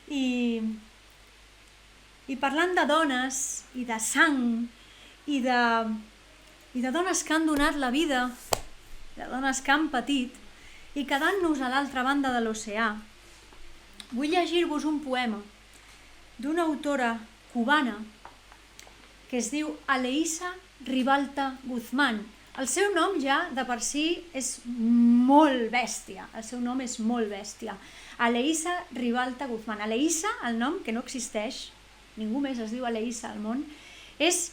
I parlant de dones i de sang i de dones que han donat la vida, de dones que han patit, i quedant-nos a l'altra banda de l'oceà, vull llegir-vos un poema d'una autora cubana que es diu Aleisa Ribalta Guzmán. El seu nom ja de per si és molt bèstia, el seu nom és molt bèstia. Aleisa Ribalta Guzmán. Aleisa, el nom que no existeix, ningú més es diu Aleisa al món, és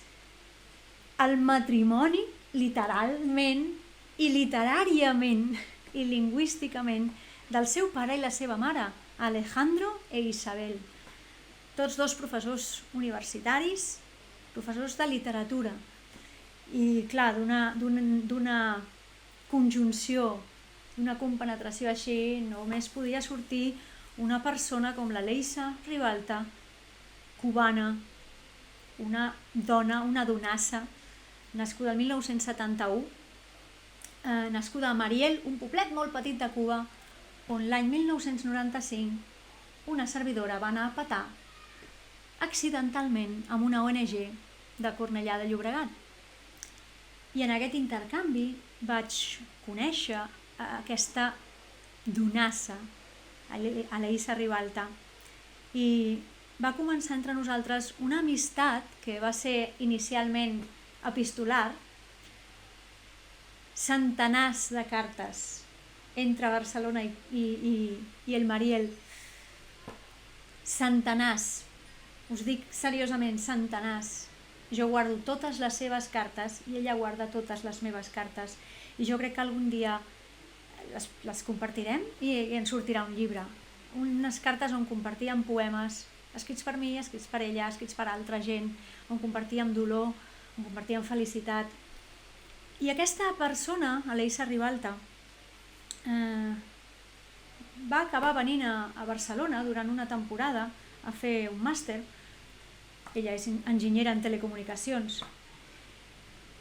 el matrimoni literalment i literàriament i lingüísticament del seu pare i la seva mare, Alejandro e Isabel. Tots dos professors universitaris, professors de literatura. I clar, d'una conjunció, d'una compenetració així, només podia sortir una persona com l'Aleisa Ribalta, cubana, una dona, una donassa, nascuda el 1971, nascuda a Mariel, un poblet molt petit de Cuba, on l'any 1995 una servidora va anar a petar accidentalment amb una ONG de Cornellà de Llobregat. I en aquest intercanvi vaig conèixer aquesta donassa, Aleisa Ribalta, i va començar entre nosaltres una amistat que va ser inicialment epistolar, centenars de cartes entre Barcelona i el Mariel, centenars, us dic seriosament, centenars. Jo guardo totes les seves cartes i ella guarda totes les meves cartes, i jo crec que algun dia les compartirem i ens sortirà un llibre, unes cartes on compartíem poemes escrits per mi, escrits per ella, escrits per altra gent, on compartíem dolor, on compartíem felicitat. I aquesta persona, Aleisa Ribalta, va acabar venint a Barcelona durant una temporada a fer un màster. Ella és enginyera en telecomunicacions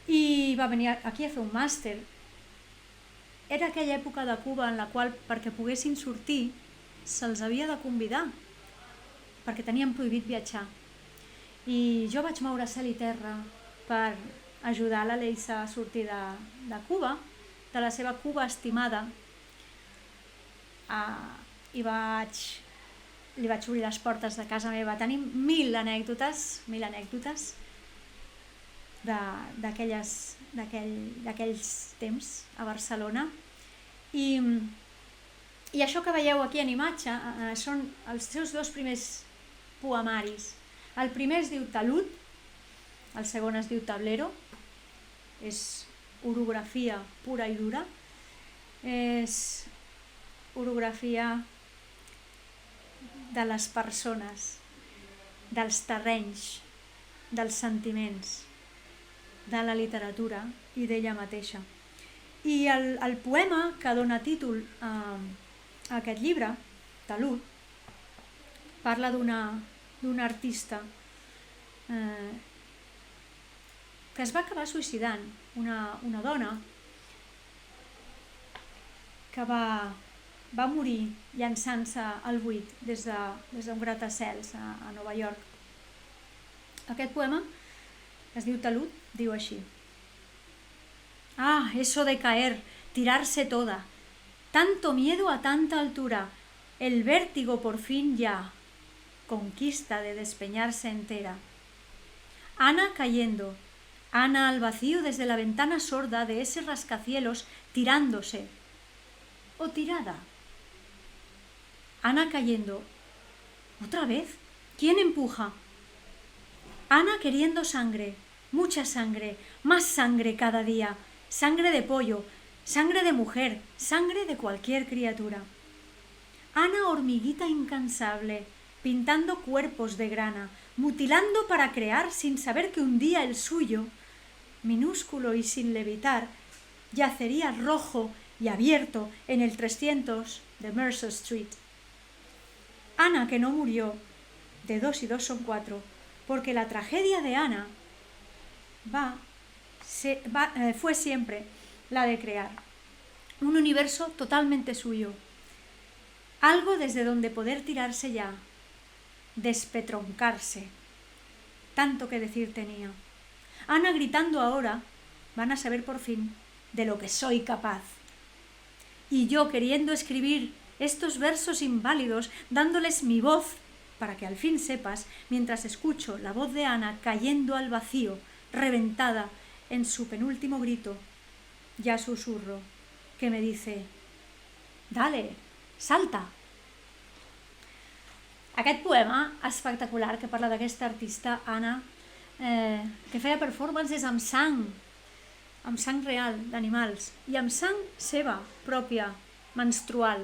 i va venir aquí a fer un màster. Era aquella època de Cuba en la qual, perquè poguessin sortir, se'ls havia de convidar, perquè tenien prohibit viatjar. I jo vaig moure cel i terra per ajudar l'Aleisa a sortir de Cuba, de la seva Cuba estimada, i li vaig obrir les portes de casa meva. Tenim mil anècdotes d'aquells temps a Barcelona. I això que veieu aquí en imatge són els seus dos primers poemaris. El primer es diu Talud, el segon es diu Tablero, és orografia pura i dura, és orografia de les persones, dels terrenys, dels sentiments, de la literatura i d'ella mateixa. I el poema que dona títol a aquest llibre, Talud, parla d'una artista que es va acabar suïcidant, una dona que va morir llançant-se al buit des d'un gratacels a Nova York. Aquest poema, que es diu Talud, diu així: Ah, eso de caer, tirarse toda, tanto miedo a tanta altura, el vértigo por fin ya, conquista de despeñarse entera. Ana cayendo, Ana al vacío desde la ventana sorda de ese rascacielos, tirándose, o tirada. Ana cayendo. ¿Otra vez? ¿Quién empuja? Ana queriendo sangre, mucha sangre, más sangre cada día, sangre de pollo, sangre de mujer, sangre de cualquier criatura. Ana hormiguita incansable, pintando cuerpos de grana, mutilando para crear sin saber que un día el suyo, minúsculo y sin levitar, yacería rojo y abierto en el 300 de Mercer Street. Ana que no murió, de 2 y 2 son 4, porque la tragedia de Ana fue siempre la de crear un universo totalmente suyo, algo desde donde poder tirarse ya, despetroncarse. Tanto que decir tenía. Ana gritando ahora, van a saber por fin de lo que soy capaz. Y yo queriendo escribir estos versos inválidos, dándoles mi voz, para que al fin sepas, mientras escucho la voz de Ana cayendo al vacío, reventada en su penúltimo grito, ya susurro, que me dice: «Dale, salta!» Aquest poema espectacular que parla d'aquesta artista, Anna, que feia performances amb sang real d'animals i amb sang seva pròpia, menstrual,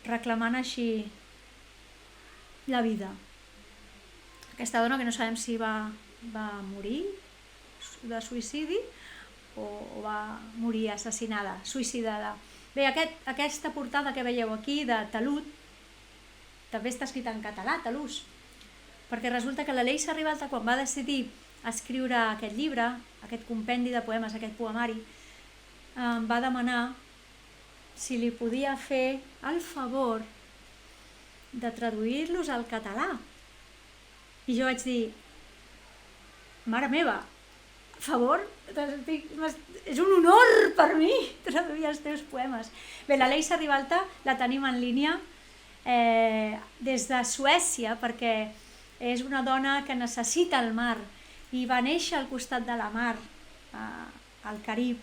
reclamant així la vida. Aquesta dona que no sabem si va morir de suïcidi o va morir assassinada, suïcidada. Bé, aquesta portada que veieu aquí de Talut també està escrita en català, talús, perquè resulta que la Leixa Ribalta, quan va decidir escriure aquest llibre, aquest compendi de poemes, aquest poemari, va demanar si li podia fer el favor de traduir-los al català. I jo vaig dir: «Mare meva, a favor, és un honor per mi traduir els teus poemes». Bé, la Leixa Ribalta la tenim en línia des de Suècia, perquè és una dona que necessita el mar i va néixer al costat de la mar, al Carib.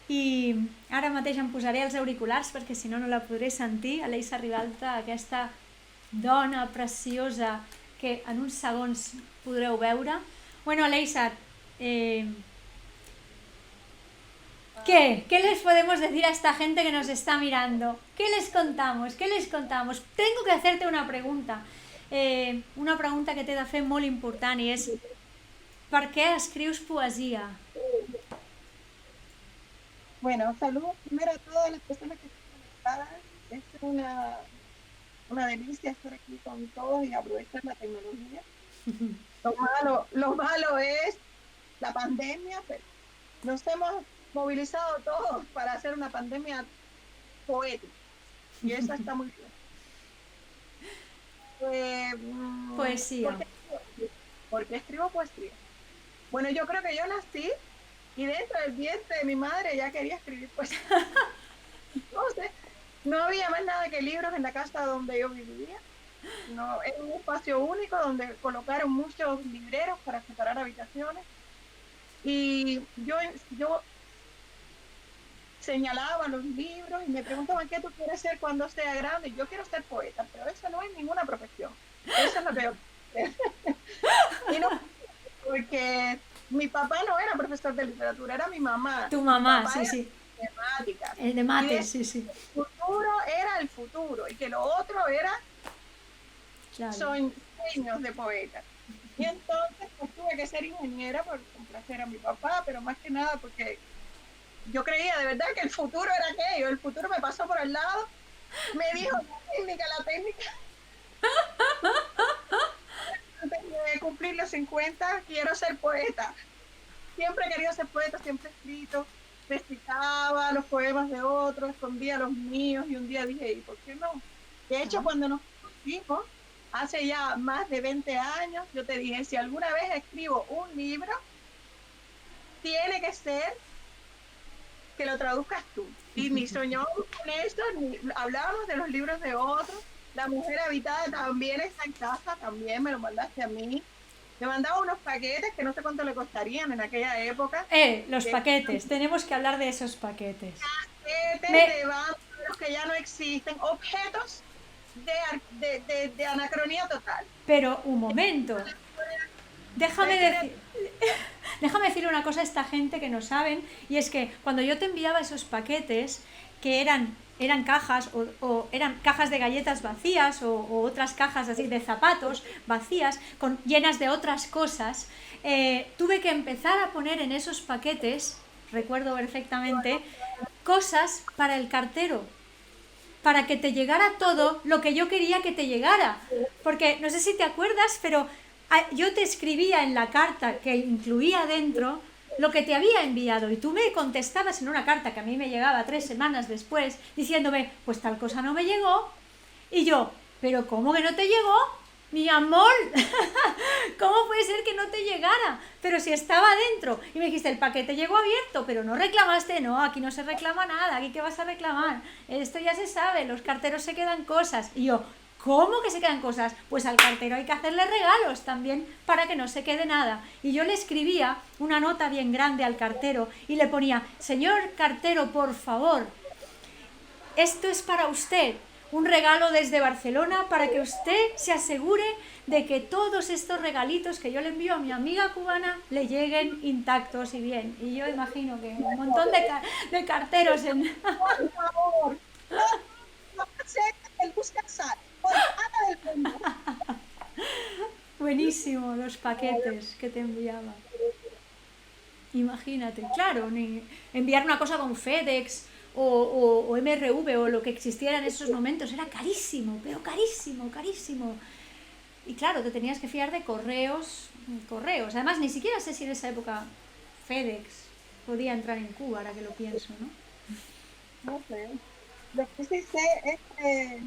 I ara mateix em posaré els auriculars perquè si no no la podré sentir, a Leixa Ribalta, aquesta dona preciosa que en uns segons podreu veure. Bueno, Leixa, ¿qué les podemos decir a esta gente que nos está mirando? ¿Qué les contamos? Tengo que hacerte una pregunta que t'he de fer molt important, i és: per què escrius poesia? Bueno, saludos primero a todas las personas que están conectadas. Es una delicia estar aquí con todos y aprovechar la tecnología. Lo malo es la pandemia, pero nos hemos movilizado todos para hacer una pandemia poética y eso está muy bien. Poesía. ¿Por qué escribo poesía? Bueno, yo creo que yo nací y dentro del vientre de mi madre ya quería escribir poesía. Entonces, no había más nada que libros en la casa donde yo vivía. No, era un espacio único donde colocaron muchos libreros para separar habitaciones. Y yo señalaba los libros y me preguntaban: ¿qué tú quieres ser cuando sea grande? Y yo quiero ser poeta, pero eso no es ninguna profesión. Eso es lo que yo quiero. Y no, porque mi papá no era profesor de literatura, era mi mamá. Tu mamá, sí. Matemáticas. El de mates, sí. El futuro era el futuro y que lo otro era sueños de poeta. Y entonces pues, tuve que ser ingeniera por complacer a mi papá, pero más que nada porque yo creía de verdad que el futuro era aquello. El futuro me pasó por el lado, me dijo: la técnica. Antes de cumplir los 50 quiero ser poeta. Siempre he querido ser poeta, siempre he escrito, recitaba los poemas de otros, escondía los míos, y un día dije: ¿y por qué no? De hecho, cuando nos conocimos, hace ya más de 20 años, yo te dije: si alguna vez escribo un libro, tiene que ser que lo traduzcas tú. Y ni soñó con esto, ni hablábamos de los libros de otros. La Mujer Habitada también está en casa, también me lo mandaste a mí. Me mandaba unos paquetes que no sé cuánto le costarían en aquella época. Los paquetes, tenemos que hablar de esos paquetes. Paquetes de bandos que ya no existen, objetos de anacronía total. Pero un momento, déjame decir una cosa a esta gente que no saben, y es que cuando yo te enviaba esos paquetes, que eran cajas o eran cajas de galletas vacías o otras cajas así de zapatos vacías llenas de otras cosas, tuve que empezar a poner en esos paquetes, recuerdo perfectamente, cosas para el cartero, para que te llegara todo lo que yo quería que te llegara, porque no sé si te acuerdas, pero yo te escribía en la carta que incluía dentro lo que te había enviado y tú me contestabas en una carta que a mí me llegaba 3 semanas después diciéndome: pues tal cosa no me llegó, y yo: pero ¿cómo que no te llegó? Mi amor, ¿cómo puede ser que no te llegara? Pero si estaba dentro. Y me dijiste, el paquete llegó abierto, pero no reclamaste. No, aquí no se reclama nada, aquí ¿qué vas a reclamar? Esto ya se sabe, los carteros se quedan cosas. Y yo, ¿cómo que se quedan cosas? Pues al cartero hay que hacerle regalos también para que no se quede nada. Y yo le escribía una nota bien grande al cartero y le ponía, señor cartero, por favor, esto es para usted, un regalo desde Barcelona para que usted se asegure de que todos estos regalitos que yo le envío a mi amiga cubana le lleguen intactos y bien. Y yo imagino que un montón de carteros en... Por favor, no aceptes el buscasal, por nada del mundo. Buenísimo los paquetes que te enviaba. Imagínate, claro, ni enviar una cosa con FedEx o MRV o lo que existiera en esos momentos era carísimo, pero carísimo, carísimo. Y claro, te tenías que fiar de correos. Además, ni siquiera sé si en esa época FedEx podía entrar en Cuba, ahora que lo pienso, ¿no? No sé. Lo que sí sé es que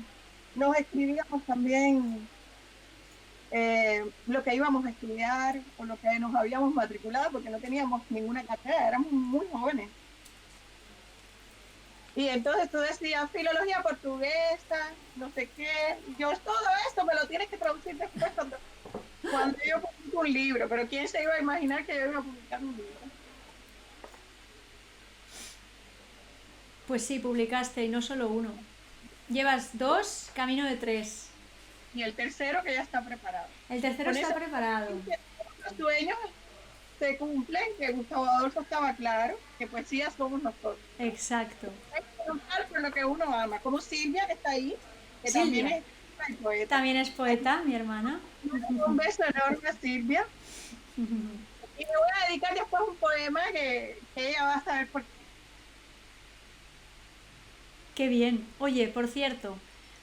nos escribíamos también lo que íbamos a estudiar o lo que nos habíamos matriculado, porque no teníamos ninguna carrera, éramos muy jóvenes. Y entonces tú decías filología portuguesa, no sé qué. Yo, todo esto me lo tienes que traducir después cuando yo publico un libro. Pero ¿quién se iba a imaginar que yo iba a publicar un libro? Pues sí, publicaste y no solo uno. Llevas 2, camino de 3. Y el tercero que ya está preparado. El tercero Con está eso, preparado. los sueños se cumplen, que Gustavo Adolfo estaba claro, que poesía somos nosotros. Exacto. Hay que luchar por lo que uno ama, como Silvia, que está ahí, que Silvia. también es poeta. También es poeta, mi hermana. Un beso enorme a Silvia. Y me voy a dedicar después a un poema que ella va a saber por qué. Qué bien. Oye, por cierto,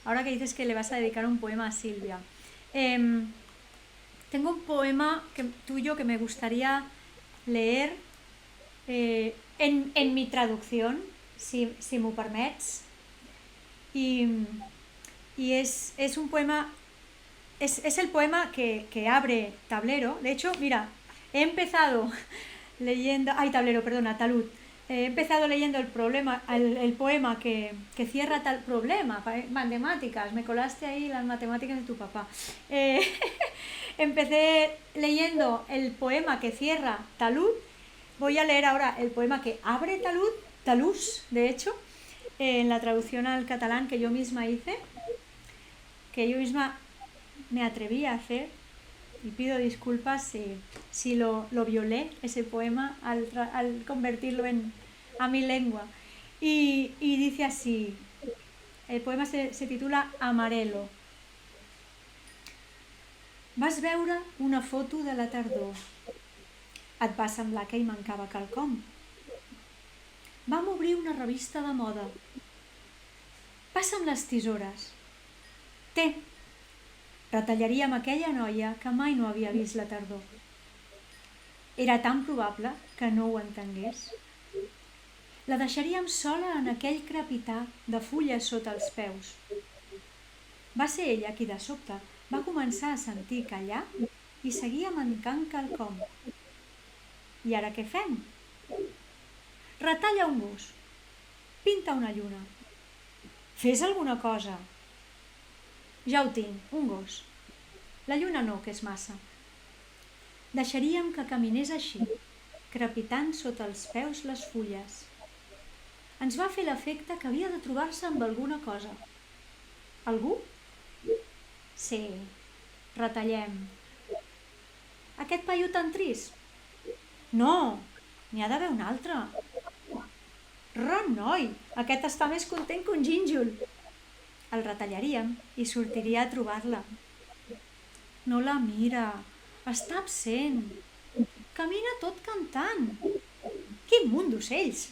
ahora que dices que le vas a dedicar un poema a Silvia, tengo un poema tuyo que me gustaría leer en mi traducción, si m'ho permets. Y es un poema, es el poema que abre Tablero. De hecho, mira, he empezado leyendo, tablero, perdona, talud. He empezado leyendo el poema que cierra tal problema, matemáticas, me colaste ahí las matemáticas de tu papá. Empecé leyendo el poema que cierra talud, voy a leer ahora el poema que abre talús, de hecho, en la traducción al catalán que yo misma hice, que yo misma me atreví a hacer, y pido disculpas si lo violé, ese poema, al convertirlo a mi lengua. Y dice así, el poema se titula Amarelo. Vas veure una foto de la tardor. Et va semblar que hi mancava quelcom. Vam obrir una revista de moda. Passa'm les tisores. Té. Retallaríem aquella noia que mai no havia vist la tardor. Era tan probable que no ho entengués. La deixaríem sola en aquell crepitar de fulles sota els peus. Va ser ella qui de sobte va començar a sentir callar i seguia mancant quelcom. I ara què fem? Retalla un gos. Pinta una lluna. Fes alguna cosa. Ja ho tinc, un gos. La lluna no, que és massa. Deixaríem que caminés així, crepitant sota els peus les fulles. Ens va fer l'efecte que havia de trobar-se amb alguna cosa. Algú? Sí, retallem. Aquest paio tan trist? No, n'hi ha d'haver un altre. Renoi, aquest està més content que un gínjol. El retallaríem i sortiria a trobar-la. No la mira, està absent. Camina tot cantant. Quin munt d'ocells!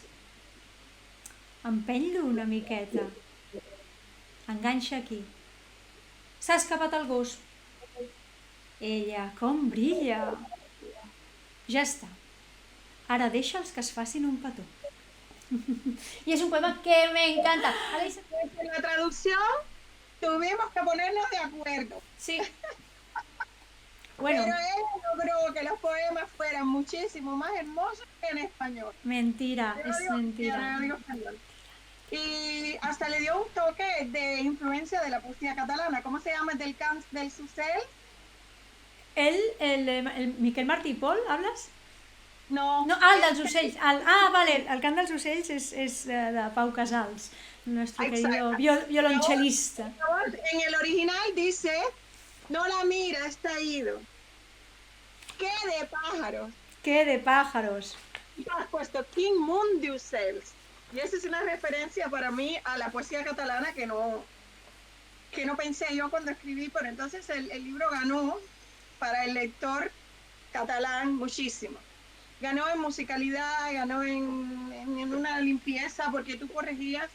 Empeny-lo una miqueta. Enganxa aquí. S'ha escapat el gos. Ella, com brilla! Ja està. Ara deixa'ls que es facin un petó. Y es un poema que me encanta. En la traducción tuvimos que ponernos de acuerdo. Sí. Bueno, Pero él logró que los poemas fueran muchísimo más hermosos que en español. mentira, Yo es digo, mentira. yo digo español. Y hasta le dio un toque de influencia de la poesía catalana. ¿Cómo se llama? Del Camps del Susel. El Miquel Martí i Pol, ¿hablas? No, No, el dels ocells. Vale, el cant dels ocells és de Pau Casals, nuestro querido exacto. violonchelista. En el original dice, no la mira, está ido. ¿Qué de pájaros? ¿Qué de pájaros? Y has puesto King Mundiusels. Y esa es una referencia para mí a la poesía catalana que no pensé yo cuando escribí, pero entonces el libro ganó para el lector catalán muchísimo. Ganó en musicalidad, ganó en una limpieza, porque tú corregías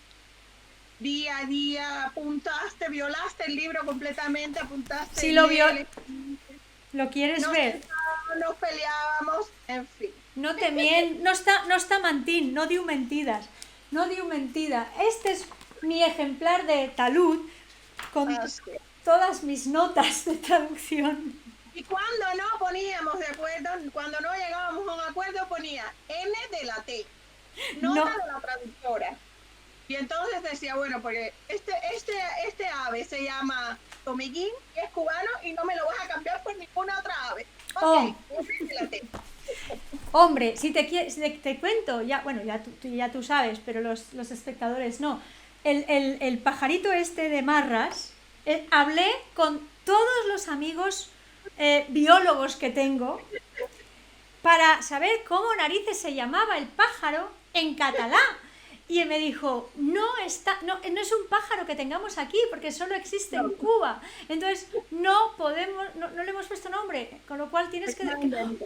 día a día, apuntaste, violaste el libro completamente, apuntaste. Sí, ¿lo quieres ver? Nos peleábamos, en fin. No te no está mentint, no diu mentides. No diu mentida. Este es mi ejemplar de talud con todas mis notas de traducción. Y cuando no poníamos de acuerdo, cuando no llegábamos a un acuerdo, ponía N de la T, nota de la traductora. Y entonces decía, bueno, porque este ave se llama Tomiguín, y es cubano, y no me lo vas a cambiar por ninguna otra ave. Ok, N de la T. Hombre, si te cuento, ya, bueno, ya tú sabes, pero los espectadores no. El pajarito este de Marras, hablé con todos los amigos biólogos que tengo para saber cómo narices se llamaba el pájaro en catalán. Y me dijo, no es un pájaro que tengamos aquí, porque solo existe en Cuba. Entonces, no le hemos puesto nombre, con lo cual tienes que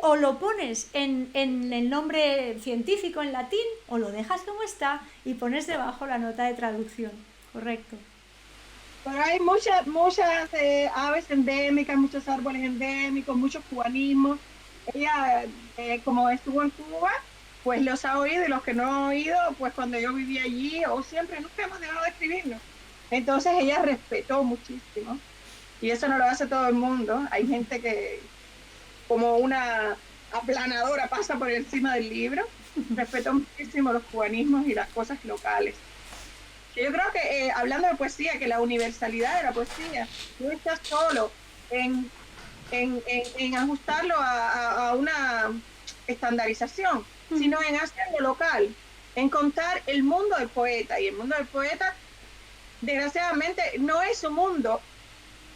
o lo pones en el nombre científico en latín, o lo dejas como está y pones debajo la nota de traducción. Correcto. Pero hay muchas aves endémicas, muchos árboles endémicos, muchos cubanismos. Ella, como estuvo en Cuba, pues los ha oído, y los que no han oído, pues cuando yo vivía allí, o siempre, nunca hemos dejado de escribirlo. Entonces ella respetó muchísimo, y eso no lo hace todo el mundo. Hay gente que, como una aplanadora, pasa por encima del libro. Respetó muchísimo los cubanismos y las cosas locales. Yo creo que, hablando de poesía, que la universalidad de la poesía no está solo en ajustarlo a una estandarización, sino en hacerlo local, en contar el mundo del poeta. Y el mundo del poeta, desgraciadamente, no es su mundo,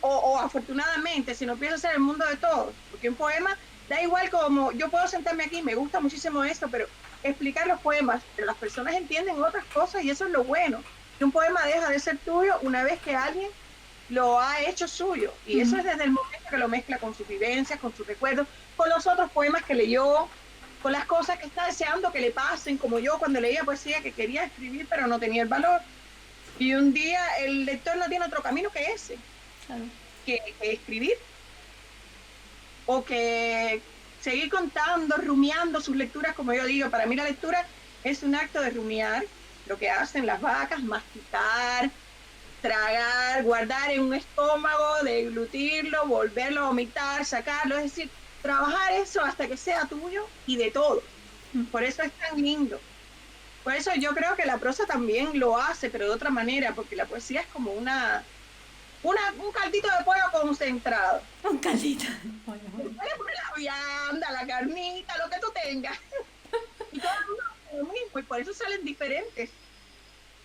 o afortunadamente, sino empieza a ser el mundo de todos. Porque un poema, da igual, como yo puedo sentarme aquí, me gusta muchísimo esto, pero explicar los poemas, pero las personas entienden otras cosas, y eso es lo bueno. Que un poema deja de ser tuyo una vez que alguien lo ha hecho suyo, y eso es desde el momento que lo mezcla con sus vivencias, con sus recuerdos, con los otros poemas que leyó, con las cosas que está deseando que le pasen, como yo cuando leía poesía, que quería escribir pero no tenía el valor, y un día el lector no tiene otro camino que ese, claro, que escribir, o que seguir contando, rumiando sus lecturas. Como yo digo, para mí la lectura es un acto de rumiar lo que hacen las vacas, masticar, tragar, guardar en un estómago, deglutirlo, volverlo a vomitar, sacarlo, es decir, trabajar eso hasta que sea tuyo y de todos. Por eso es tan lindo. Por eso yo creo que la prosa también lo hace, pero de otra manera, porque la poesía es como un caldito de pollo concentrado. Un caldito de pollo. Puedes poner la vianda, la carnita, lo que tú tengas. Y todo el mundo hace lo mismo, y por eso salen diferentes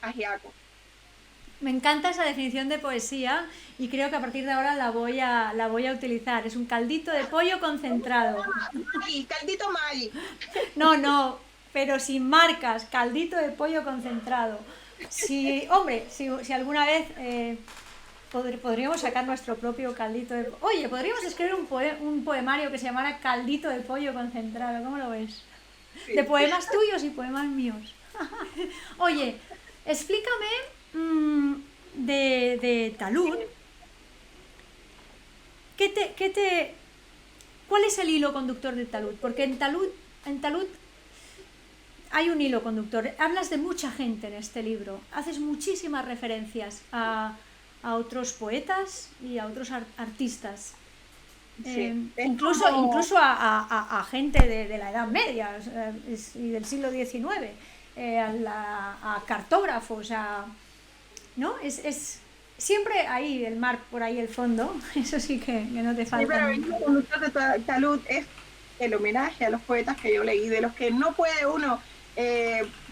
ajiacos. Me encanta esa definición de poesía, y creo que a partir de ahora la voy a utilizar. Es un caldito de pollo concentrado. Maggi, caldito Maggi. No, pero sin marcas, caldito de pollo concentrado. Si alguna vez podríamos sacar nuestro propio caldito de pollo. Oye, podríamos escribir un poemario que se llamara Caldito de pollo concentrado. ¿Cómo lo ves? Sí. De poemas tuyos y poemas míos. Oye, explícame de talud. ¿Cuál es el hilo conductor del talud? Porque en talud hay un hilo conductor. Hablas de mucha gente en este libro. Haces muchísimas referencias a a otros poetas y a otros artistas. Sí, es Incluso, como, incluso a gente de la Edad Media y del siglo XIX, a cartógrafos, ¿no? Siempre ahí el mar, por ahí el fondo, eso sí que no te sí, falta pero el nunca. hilo conductor de Talud es el homenaje a los poetas que yo leí, de los que no puede uno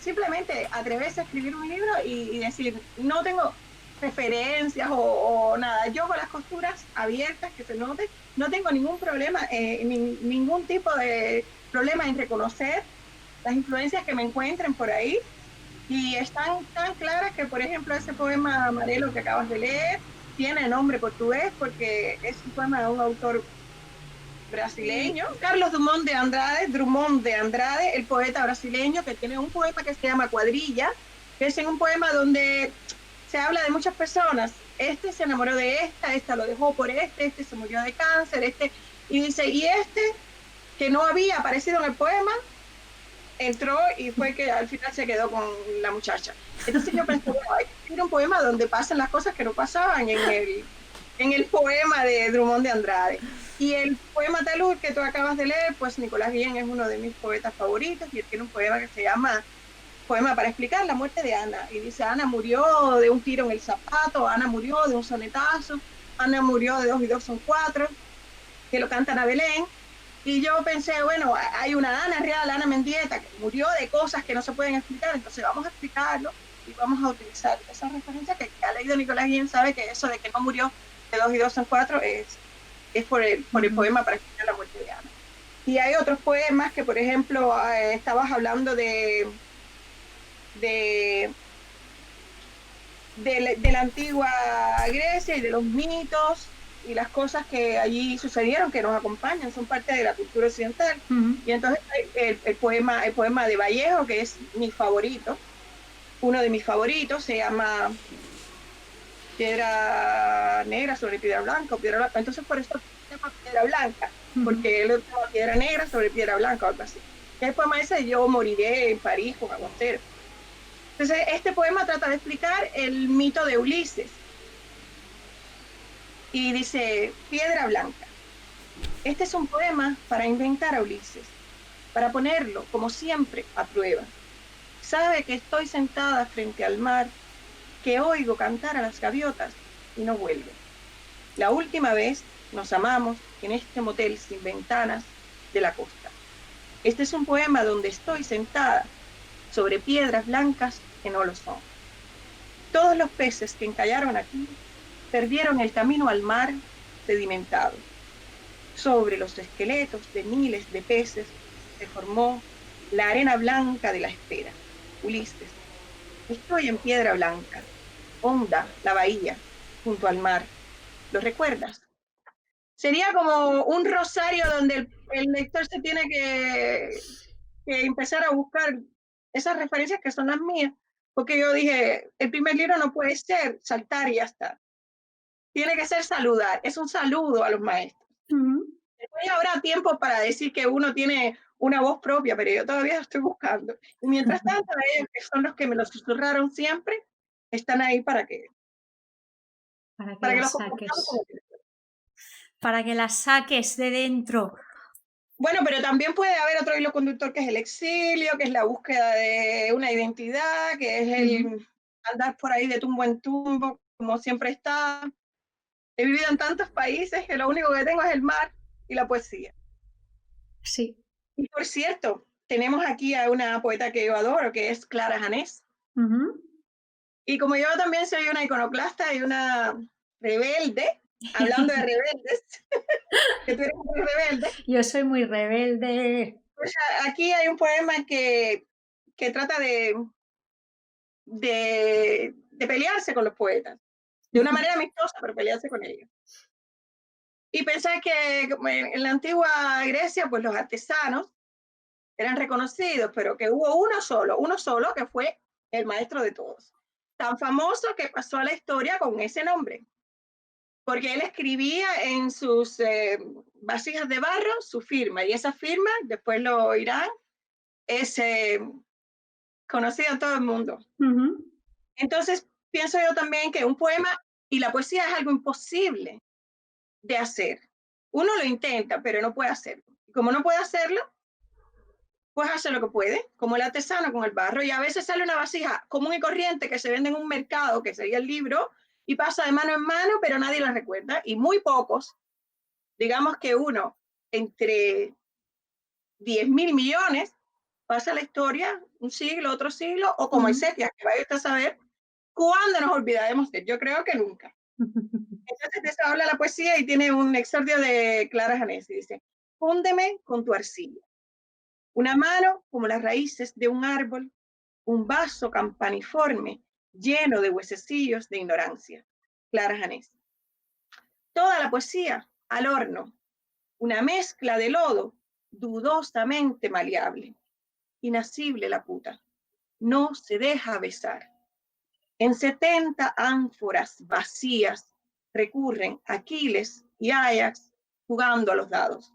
simplemente atreverse a escribir un libro y decir, no tengo referencias o nada. Yo con las costuras abiertas, que se note, no tengo ningún problema, ningún tipo de problema en reconocer las influencias que me encuentren por ahí. Y están tan claras que, por ejemplo, ese poema Amarelo que acabas de leer tiene nombre portugués porque es un poema de un autor Y brasileño, Carlos Drummond de Andrade, el poeta brasileño, que tiene un poema que se llama Cuadrilla, que es en un poema donde se habla de muchas personas. Este se enamoró de esta lo dejó por este se murió de cáncer, y dice, y este que no había aparecido en el poema, entró y fue que al final se quedó con la muchacha. Entonces yo pensé, bueno, hay que escribir un poema donde pasen las cosas que no pasaban en el poema de Drummond de Andrade. Y el poema Talud que tú acabas de leer, pues Nicolás Guillén es uno de mis poetas favoritos y él tiene un poema que se llama Poema para explicar la muerte de Ana. Y dice, Ana murió de un tiro en el zapato, Ana murió de un sonetazo, Ana murió de 2 y 2 son 4, que lo cantan a Belén. Y yo pensé, bueno, hay una Ana real, Ana Mendieta, que murió de cosas que no se pueden explicar, entonces vamos a explicarlo y vamos a utilizar esa referencia que ha leído Nicolás Guillén, sabe que eso de que no murió de 2 y 2 son 4 es por el poema para explicar la muerte de Ana. Y hay otros poemas que, por ejemplo, estabas hablando de, de la antigua Grecia y de los mitos y las cosas que allí sucedieron que nos acompañan, son parte de la cultura occidental. Y entonces el poema de Vallejo, que es mi favorito, uno de mis favoritos, se llama Piedra Negra sobre Piedra Blanca o Piedra Blanca. Entonces por eso se llama Piedra Blanca, porque él llama Piedra Negra sobre Piedra Blanca o algo así. Y el poema ese, Yo moriré en París con aguacero. Entonces, este poema trata de explicar el mito de Ulises y dice, Piedra Blanca. Este es un poema para inventar a Ulises, para ponerlo, como siempre, a prueba. Sabe que estoy sentada frente al mar, que oigo cantar a las gaviotas y no vuelve. La última vez nos amamos en este motel sin ventanas de la costa. Este es un poema donde estoy sentada sobre piedras blancas que no lo son. Todos los peces que encallaron aquí perdieron el camino al mar sedimentado. Sobre los esqueletos de miles de peces se formó la arena blanca de la espera. Ulises, estoy en Piedra Blanca, honda la bahía, junto al mar. ¿Lo recuerdas? Sería como un rosario donde el lector se tiene que empezar a buscar esas referencias que son las mías, porque yo dije, el primer libro no puede ser saltar y ya está. Tiene que ser saludar, es un saludo a los maestros. Después habrá tiempo para decir que uno tiene una voz propia, pero yo todavía lo estoy buscando. Y mientras tanto, ellos, que son los que me lo susurraron siempre, están ahí para que para que las los compartamos como saques, para que las saques de dentro. bueno, pero también puede haber otro hilo conductor que es el exilio, que es la búsqueda de una identidad, que es el andar por ahí de tumbo en tumbo, como siempre está. He vivido en tantos países que lo único que tengo es el mar y la poesía. Sí. Y por cierto, tenemos aquí a una poeta que yo adoro, que es Clara Janés. Y como yo también soy una iconoclasta y una rebelde, hablando de rebeldes, que tú eres muy rebelde, Yo soy muy rebelde. pues aquí hay un poema que trata de pelearse con los poetas, de una manera amistosa, pero pelearse con ellos. Y pensar que en la antigua Grecia, pues los artesanos eran reconocidos, pero que hubo uno solo que fue el maestro de todos. Tan famoso que pasó a la historia con ese nombre, porque él escribía en sus vasijas de barro su firma, y esa firma, después lo oirán, es conocida en todo el mundo. Entonces, pienso yo también que un poema Y la poesía es algo imposible de hacer. Uno lo intenta, pero no puede hacerlo. Y como no puede hacerlo, pues hace lo que puede, como el artesano con el barro. Y a veces sale una vasija común y corriente que se vende en un mercado, que sería el libro, y pasa de mano en mano, pero nadie la recuerda. Y muy pocos, digamos que uno entre 10.000 millones, pasa la historia, un siglo, otro siglo, o como Moisés, que vaya a saber cuándo nos olvidaremos de él. Yo creo que nunca. Entonces de eso habla la poesía y tiene un exordio de Clara Janés y dice: fúndeme con tu arcilla, una mano como las raíces de un árbol, un vaso campaniforme lleno de huesecillos de ignorancia. Clara Janés. Toda la poesía al horno, una mezcla de lodo dudosamente maleable. Inasible la puta, no se deja besar. En 70 ánforas vacías recurren Aquiles y Ajax jugando a los dados.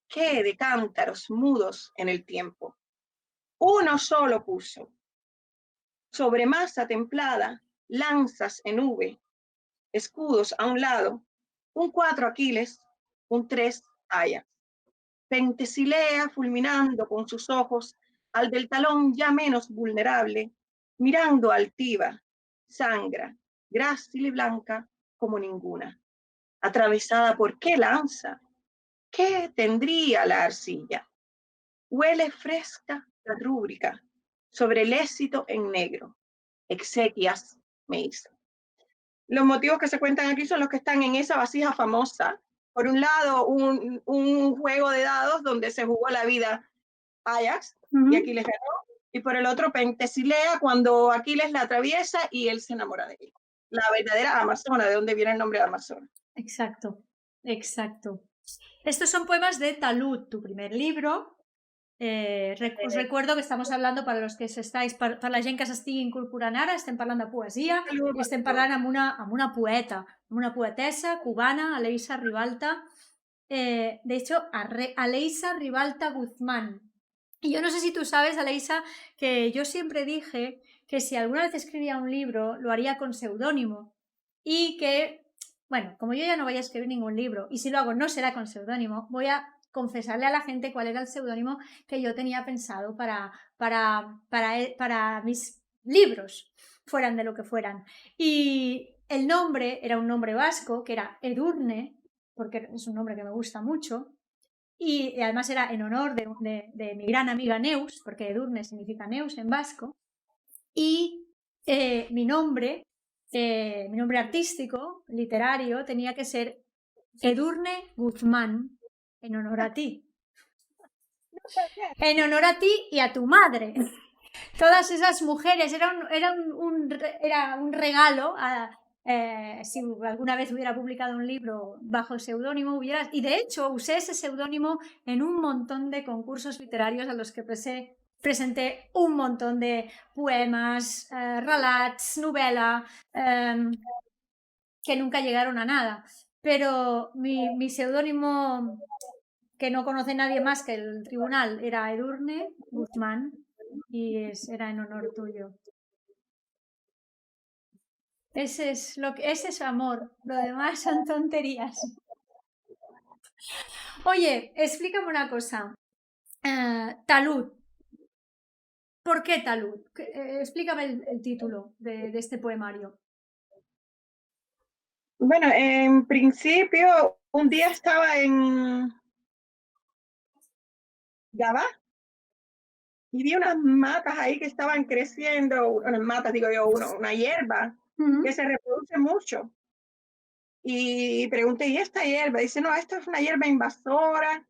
¿Qué de cántaros mudos en el tiempo? Uno solo puso. Sobre masa templada, lanzas en V, escudos a un lado, un 4 Aquiles, un 3 Ajax. Pentesilea fulminando con sus ojos al del talón ya menos vulnerable, mirando altiva, sangra, grácil y blanca como ninguna. Atravesada por qué lanza, qué tendría la arcilla. Huele fresca la rúbrica sobre el éxito en negro. Exequias me hizo. Los motivos que se cuentan aquí son los que están en esa vasija famosa. Por un lado, un juego de dados donde se jugó la vida Ajax y Aquiles ganó. Y por el otro, Pentesilea, cuando Aquiles la atraviesa y él se enamora de ella. La verdadera Amazona, de donde viene el nombre de Amazona. Exacto, exacto. Estos son poemas de Talud, tu primer libro. Us recuerdo que estamos hablando, para los que estáis, per la gent que s'estigui incorporant ara, estem parlant de poesia i estem parlant amb una poeta, amb una poetessa cubana, Aleisa Ribalta, de hecho, Aleisa Ribalta Guzmán. Y yo no sé si tú sabes, Aleisa, que yo siempre dije que si alguna vez escribía un libro, lo haría con seudónimo y que, bueno, como yo ya no voy a escribir ningún libro y si lo hago no será con seudónimo, voy a confesarle a la gente cuál era el seudónimo que yo tenía pensado para mis libros, fueran de lo que fueran. Y el nombre era un nombre vasco, que era Edurne, porque es un nombre que me gusta mucho, y además era en honor de mi gran amiga Neus, porque Edurne significa Neus en vasco, y mi nombre artístico, literario, tenía que ser Edurne Guzmán, en honor a ti. En honor a ti y a tu madre. Todas esas mujeres, era un regalo. Si alguna vez hubiera publicado un libro bajo el seudónimo, y de hecho usé ese seudónimo en un montón de concursos literarios a los que presenté un montón de poemas, relats, novela, que nunca llegaron a nada. Pero mi seudónimo, que no conoce nadie más que el tribunal, era Edurne Guzmán y era en honor tuyo. Ese es amor, lo demás son tonterías. Oye, explícame una cosa. Talud. ¿Por qué Talud? Explícame el título de este poemario. Bueno, en principio, un día estaba en Gabá y vi unas matas ahí que estaban creciendo, unas matas, digo yo, una hierba que se reproduce mucho. Y pregunté, ¿y esta hierba? Dice, no, esta es una hierba invasora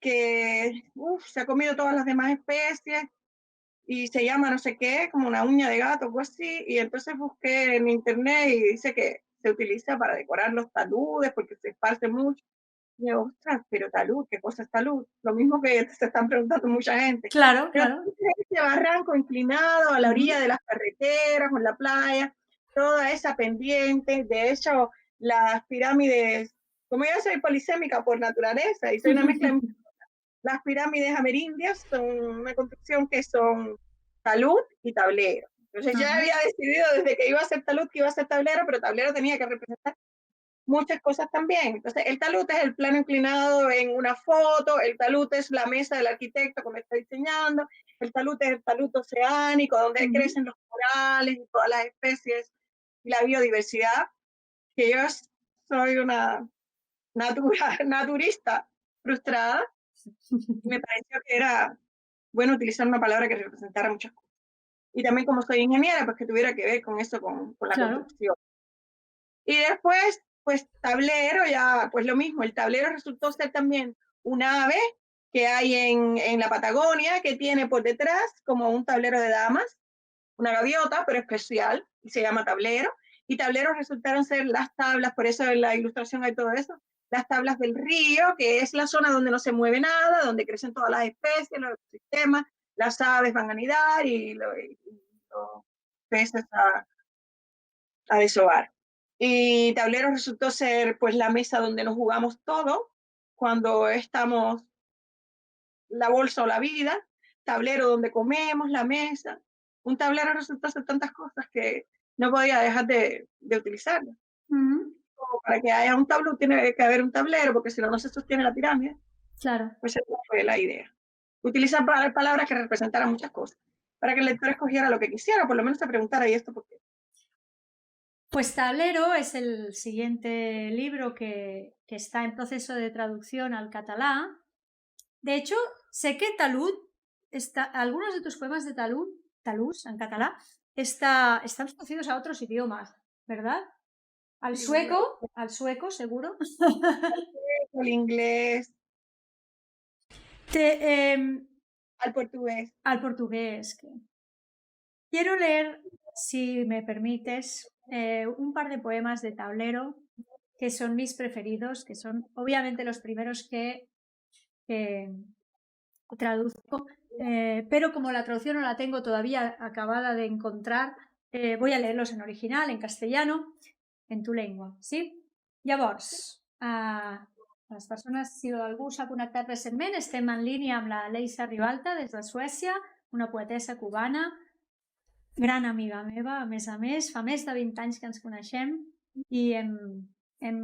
que se ha comido todas las demás especies y se llama no sé qué, como una uña de gato o algo así. Y entonces busqué en internet y dice que se utiliza para decorar los taludes porque se esparce mucho. Y yo, ostras, pero talud, ¿qué cosa es talud? Lo mismo que se están preguntando mucha gente. Claro, claro. Ese barranco inclinado a la orilla de las carreteras o en la playa, toda esa pendiente. De hecho, las pirámides, como yo soy polisémica por naturaleza y soy una mezcla de las pirámides amerindias son una construcción que son talud y tablero. Entonces ya Ajá. había decidido desde que iba a hacer talud que iba a ser tablero, pero tablero tenía que representar muchas cosas también. Entonces el talud es el plano inclinado en una foto, el talud es la mesa del arquitecto que me está diseñando, el talud es el talud oceánico, donde Ujú. crecen los corales y todas las especies y la biodiversidad, que yo soy una naturista frustrada, y me pareció que era bueno utilizar una palabra que representara muchas cosas. Y también como soy ingeniera, pues que tuviera que ver con eso, con la Claro. construcción. Y después, pues tablero, ya, pues lo mismo, el tablero resultó ser también un ave que hay en la Patagonia, que tiene por detrás como un tablero de damas, una gaviota, pero especial, y se llama tablero. Y tableros resultaron ser las tablas, por eso en la ilustración hay todo eso, las tablas del río, que es la zona donde no se mueve nada, donde crecen todas las especies, los ecosistemas, las aves van a anidar y los peces a desovar. Y tablero resultó ser pues la mesa donde nos jugamos todo cuando estamos la bolsa o la vida, tablero donde comemos, la mesa. Un tablero resultó ser tantas cosas que no podía dejar de utilizarlo. Ujú. Como para que haya un tablero tiene que haber un tablero, porque si no, no se sostiene la pirámide. Claro. Pues esa fue la idea. Utilizar palabras que representaran muchas cosas, para que el lector escogiera lo que quisiera, por lo menos se preguntara, ¿y esto por qué? Pues Tablero es el siguiente libro que está en proceso de traducción al catalán. De hecho, sé que talud, algunos de tus poemas de talús en catalán, están traducidos a otros idiomas, ¿verdad? Sí, Al sueco, seguro. al inglés, Te, al portugués. al portugués. Quiero leer, si me permites, un par de poemas de Tablero que son mis preferidos, que son obviamente los primeros que traduzco, pero como la traducción no la tengo todavía acabada de encontrar, voy a leerlos en original, en castellano, en tu llengua, sí? Llavors, les persones, si algú s'ha connectat recentment, estem en línia amb la Leisa Ribalta des de Suècia, una poetessa cubana, gran amiga meva, a més, fa més de 20 anys que ens coneixem i hem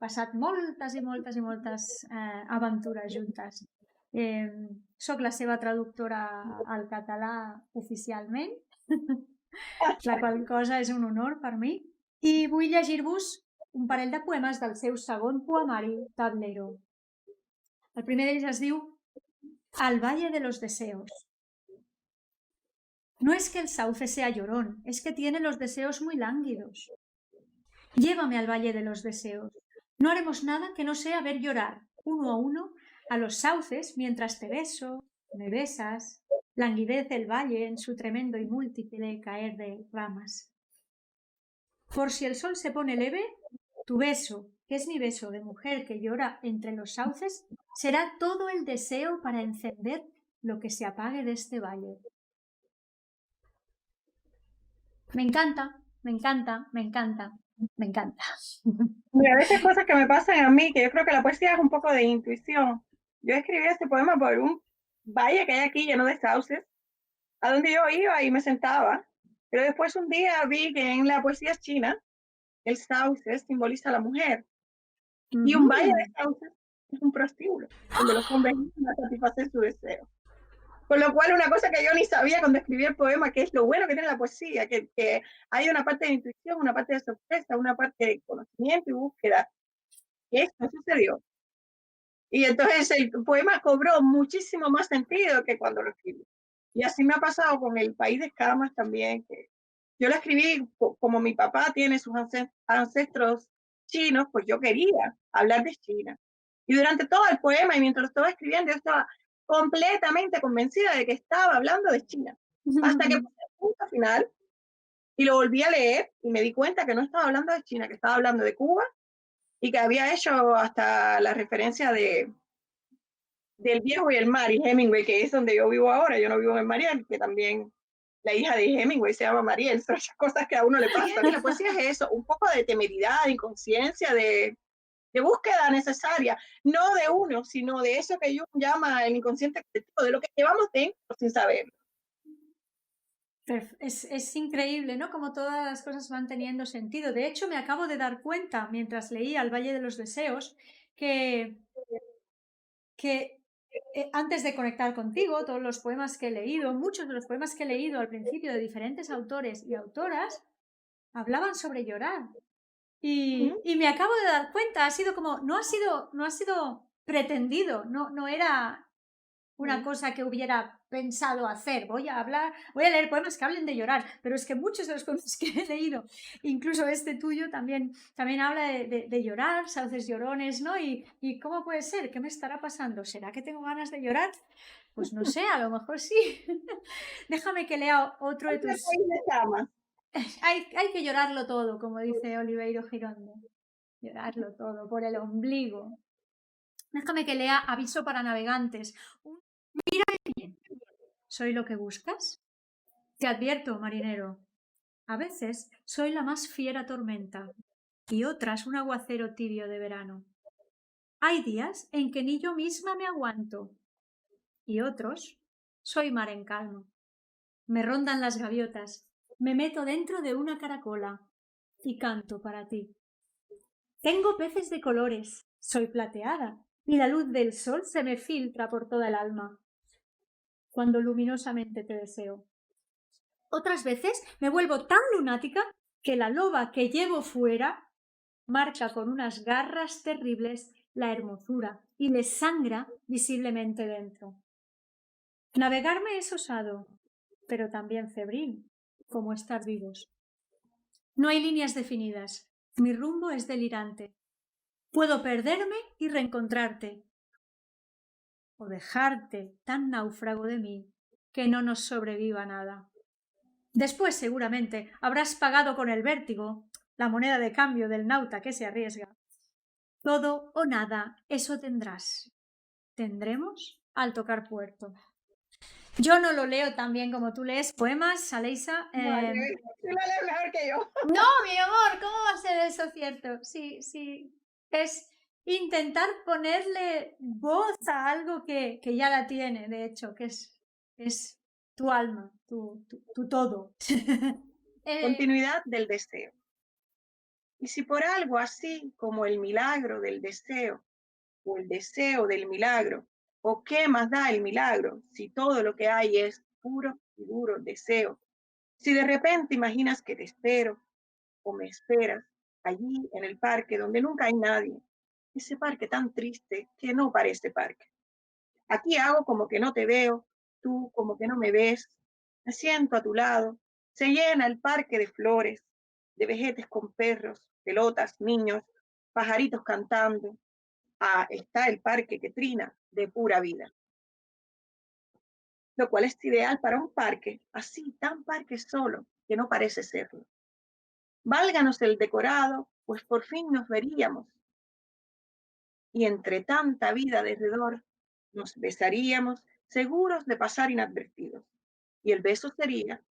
passat moltes i moltes i moltes aventures juntes. Soc la seva traductora al català oficialment, la qual cosa és un honor per mi, i vull llegir-vos un parell de poemes del seu segon poemari, Tablero. El primer d'ells es diu Al Valle de los Deseos. No es que el sauce sea llorón, es que tiene los deseos muy lánguidos. Llévame al Valle de los Deseos. No haremos nada que no sea ver llorar, uno a uno, a los sauces mientras te beso, me besas, languidece el valle en su tremendo y múltiple caer de ramas. Por si el sol se pone leve, tu beso, que es mi beso de mujer que llora entre los sauces, será todo el deseo para encender lo que se apague de este valle. Me encanta, me encanta, me encanta, me encanta. Mira, a veces cosas que me pasan a mí, que yo creo que la poesía es un poco de intuición. Yo escribí este poema por un valle que hay aquí lleno de sauces, a donde yo iba y me sentaba. Pero después un día vi que en la poesía china el sauce simboliza a la mujer. Y un valle de sauces es un prostíbulo, donde los hombres van a satisfacer su deseo. Con lo cual, una cosa que yo ni sabía cuando escribí el poema, que es lo bueno que tiene la poesía, que hay una parte de intuición, una parte de sorpresa, una parte de conocimiento y búsqueda. Y esto sucedió. Y entonces el poema cobró muchísimo más sentido que cuando lo escribí. Y así me ha pasado con El País de Escamas también, que yo lo escribí como mi papá tiene sus ancestros chinos, pues yo quería hablar de China. Y durante todo el poema y mientras lo estaba escribiendo, yo estaba completamente convencida de que estaba hablando de China. Hasta que puse el punto final y lo volví a leer y me di cuenta que no estaba hablando de China, que estaba hablando de Cuba y que había hecho hasta la referencia del Viejo y el Mar y Hemingway, que es donde yo vivo ahora. Yo no vivo en Mariel, que también la hija de Hemingway se llama Mariel. Son esas cosas que a uno le pasan. Y la poesía es eso, un poco de temeridad, de inconsciencia, de búsqueda necesaria, no de uno, sino de eso que Jung llama el inconsciente colectivo, de lo que llevamos dentro sin saberlo. Es increíble, ¿no? Como todas las cosas van teniendo sentido. De hecho, me acabo de dar cuenta, mientras leía El Valle de los Deseos, que antes de conectar contigo, todos los poemas que he leído, muchos de los poemas que he leído al principio de diferentes autores y autoras, hablaban sobre llorar. Y me acabo de dar cuenta, ha sido como, no ha sido pretendido, no era una cosa que hubiera pensado hacer. Voy a leer poemas que hablen de llorar, pero es que muchos de los poemas que he leído, incluso este tuyo, también habla de llorar, sauces llorones, ¿no? Y ¿cómo puede ser? ¿Qué me estará pasando? ¿Será que tengo ganas de llorar? Pues no sé, a lo mejor sí. Déjame que lea otro de tus... Hay que llorarlo todo, como dice Oliveiro Girondo. Llorarlo todo, por el ombligo. Déjame que lea Aviso para navegantes. Mírame bien. ¿Soy lo que buscas? Te advierto, marinero. A veces soy la más fiera tormenta y otras un aguacero tibio de verano. Hay días en que ni yo misma me aguanto y otros soy mar en calma. Me rondan las gaviotas, me meto dentro de una caracola y canto para ti. Tengo peces de colores, soy plateada y la luz del sol se me filtra por toda el alma cuando luminosamente te deseo. Otras veces me vuelvo tan lunática que la loba que llevo fuera marca con unas garras terribles la hermosura y le sangra visiblemente dentro. Navegarme es osado, pero también febril, como estar vivos. No hay líneas definidas, mi rumbo es delirante. Puedo perderme y reencontrarte, o dejarte tan náufrago de mí que no nos sobreviva nada. Después, seguramente, habrás pagado con el vértigo, la moneda de cambio del nauta que se arriesga. Todo o nada, eso tendrás. Tendremos al tocar puerto. Yo no lo leo tan bien como tú lees poemas, Aleisa. Tú lo lees mejor que yo. No, mi amor, ¿cómo va a ser eso cierto? Sí, es intentar ponerle voz a algo que ya la tiene, de hecho, que es tu alma, tu todo. Continuidad del deseo. Y si por algo así como el milagro del deseo, o el deseo del milagro, o qué más da el milagro, si todo lo que hay es puro y duro deseo, si de repente imaginas que te espero, o me esperas, allí en el parque donde nunca hay nadie, ese parque tan triste que no parece parque. Aquí hago como que no te veo, tú como que no me ves, me siento a tu lado, se llena el parque de flores, de vejetes con perros, pelotas, niños, pajaritos cantando. Ah, está el parque que trina de pura vida. Lo cual es ideal para un parque, así tan parque solo, que no parece serlo. Válganos el decorado, pues por fin nos veríamos. Y entre tanta vida alrededor, nos besaríamos, seguros de pasar inadvertidos. Y el beso sería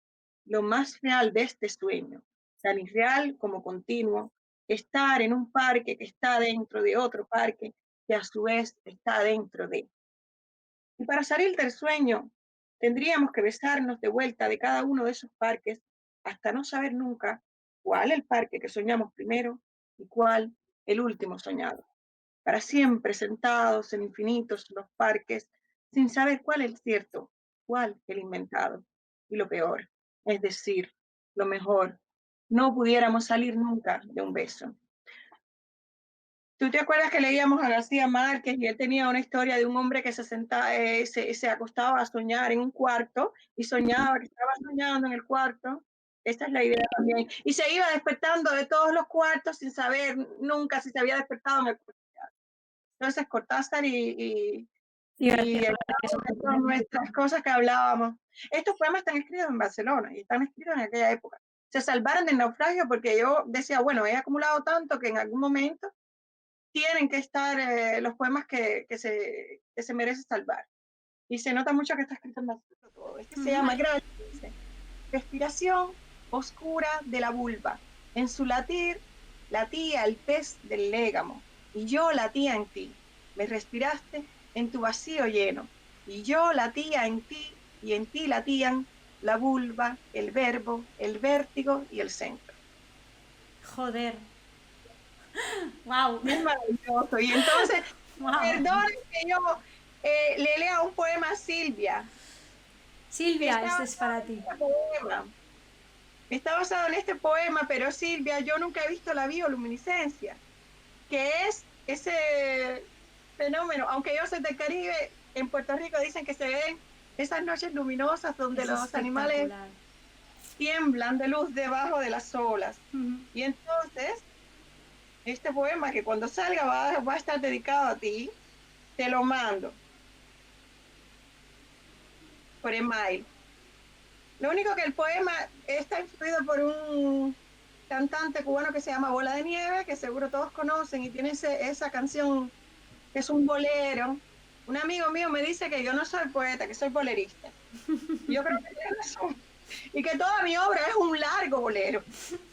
lo más real de este sueño, tan irreal como continuo, estar en un parque que está dentro de otro parque que a su vez está dentro de. Y para salir del sueño, tendríamos que besarnos de vuelta de cada uno de esos parques hasta no saber nunca cuál el parque que soñamos primero y cuál el último soñado. Para siempre sentados en infinitos los parques, sin saber cuál es el cierto, cuál el inventado. Y lo peor, es decir, lo mejor, no pudiéramos salir nunca de un beso. ¿Tú te acuerdas que leíamos a García Márquez y él tenía una historia de un hombre que se sentaba, se acostaba a soñar en un cuarto y soñaba que estaba soñando en el cuarto? Esta es la idea también. Y se iba despertando de todos los cuartos sin saber nunca si se había despertado en el cuarto. Entonces Cortázar y todas nuestras cosas que hablábamos. Estos poemas están escritos en Barcelona y están escritos en aquella época. Se salvaron del naufragio porque yo decía, bueno, he acumulado tanto que en algún momento tienen que estar los poemas que se merecen salvar. Y se nota mucho que está escrito en Barcelona todo. Este se llama Respiración oscura de la vulva. En su latir latía el pez del légamo y yo latía en ti. Me respiraste en tu vacío lleno y yo latía en ti y en ti latían la vulva, el verbo, el vértigo y el centro. Joder. Wow. Es maravilloso. Y entonces, Wow. perdón que yo le lea un poema a Silvia. Silvia, este es para ti. Está basado en este poema, pero Silvia, yo nunca he visto la bioluminiscencia, que es ese fenómeno, aunque yo soy del Caribe, en Puerto Rico dicen que se ven esas noches luminosas donde Es los animales espectacular. tiemblan de luz debajo de las olas. Y entonces, este poema que cuando salga va a estar dedicado a ti, te lo mando por email. Lo único que el poema está influido por un cantante cubano que se llama Bola de Nieve, que seguro todos conocen, y tiene esa canción que es un bolero. Un amigo mío me dice que yo no soy poeta, que soy bolerista. Yo creo que tiene razón. Y que toda mi obra es un largo bolero.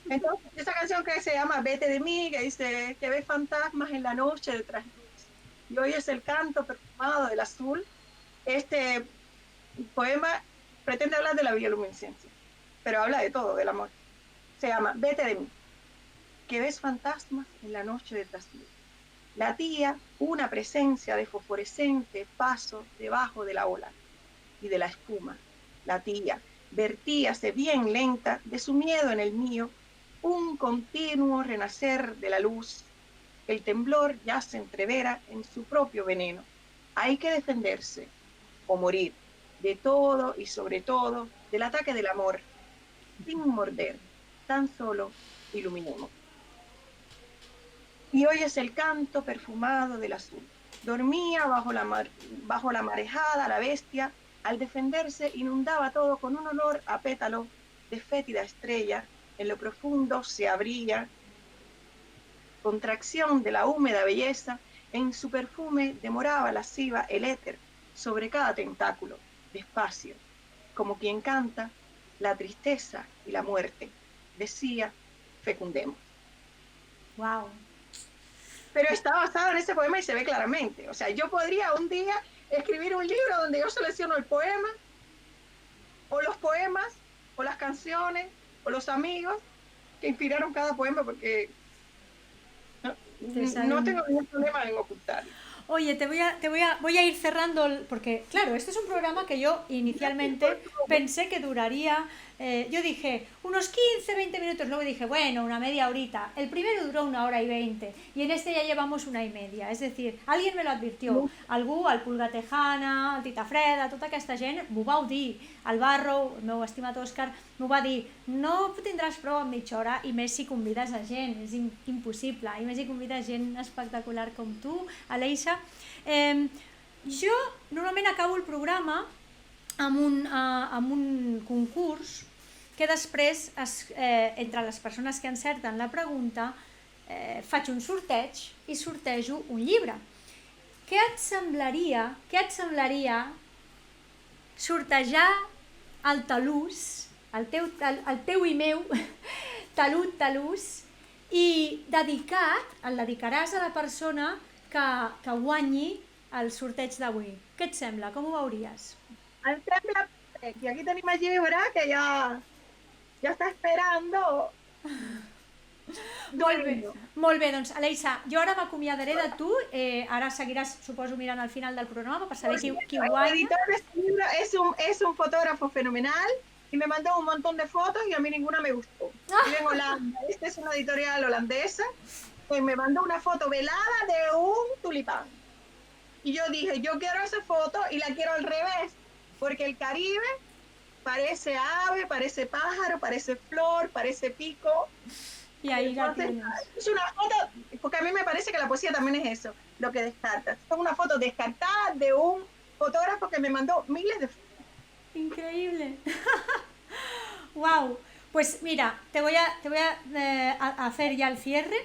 Entonces, esa canción que se llama Vete de mí, que dice que ves fantasmas en la noche detrás de luz, y oyes el canto perfumado del azul. Este poema pretende hablar de la bioluminiscencia, pero habla de todo, del amor. Se llama Vete de mí, que ves fantasmas en la noche detrás de luz. Latía una presencia de fosforescente paso debajo de la ola y de la espuma. Latía, vertíase bien lenta de su miedo en el mío, un continuo renacer de la luz. El temblor ya se entrevera en su propio veneno. Hay que defenderse o morir de todo y sobre todo del ataque del amor, sin morder, tan solo iluminemos. Y oyes el canto perfumado del azul. Dormía bajo la marejada la bestia, al defenderse inundaba todo con un olor a pétalo de fétida estrella, en lo profundo se abría contracción de la húmeda belleza, en su perfume demoraba lasciva el éter sobre cada tentáculo, despacio, como quien canta la tristeza y la muerte, decía, fecundemos. Wow. Pero está basado en ese poema y se ve claramente. O sea, yo podría un día escribir un libro donde yo selecciono el poema, o los poemas, o las canciones, o los amigos que inspiraron cada poema, porque no tengo ningún problema en ocultarlo. Oye, voy a ir cerrando, porque claro, este es un programa que yo inicialmente pensé que duraría, yo dije, unos 15, 20 minutos, luego dije, bueno, una media horita. El primero duró 1 hora y 20, y en este ya llevamos 1 hora y media, és a dir, alguien me lo advirtió, algú, el Pulga Tejana, el Tita Freda, tota aquesta gent, m'ho vau dir, el Barro, el meu estimat Òscar, m'ho va dir, no tindràs prou en mitja hora, i més si convides a gent, és impossible, i més si convides gent espectacular com tu, Aleixa. Jo normalment acabo el programa amb un concurs que després, entre les persones que encerten la pregunta, faig un sorteig i sortejo un llibre. Què et semblaria sortejar el talús, el teu i meu talús, i el dedicaràs a la persona que guanyi el sorteig d'avui? Què et sembla? Com ho veuries? Em sembla que aquí tenim a Llibre, que ja està esperando. Molt bé, doncs Aleixa, jo ara m'acomiadaré de tu, ara seguiràs, suposo, mirant al final del programa per saber qui guanya. El editor de este libro es un fotógrafo fenomenal y me mandó un montón de fotos y a mí ninguna me gustó. Vive en Holanda, esta es una editorial holandesa, que me mandó una foto velada de un tulipán. Y yo dije, yo quiero esa foto y la quiero al revés, porque el Caribe parece ave, parece pájaro, parece flor, parece pico. Y ahí la tienes. Es una foto, porque a mí me parece que la poesía también es eso, lo que descartas. Es una foto descartada de un fotógrafo que me mandó miles de fotos. Increíble. Wow. Pues mira, te voy a hacer ya el cierre.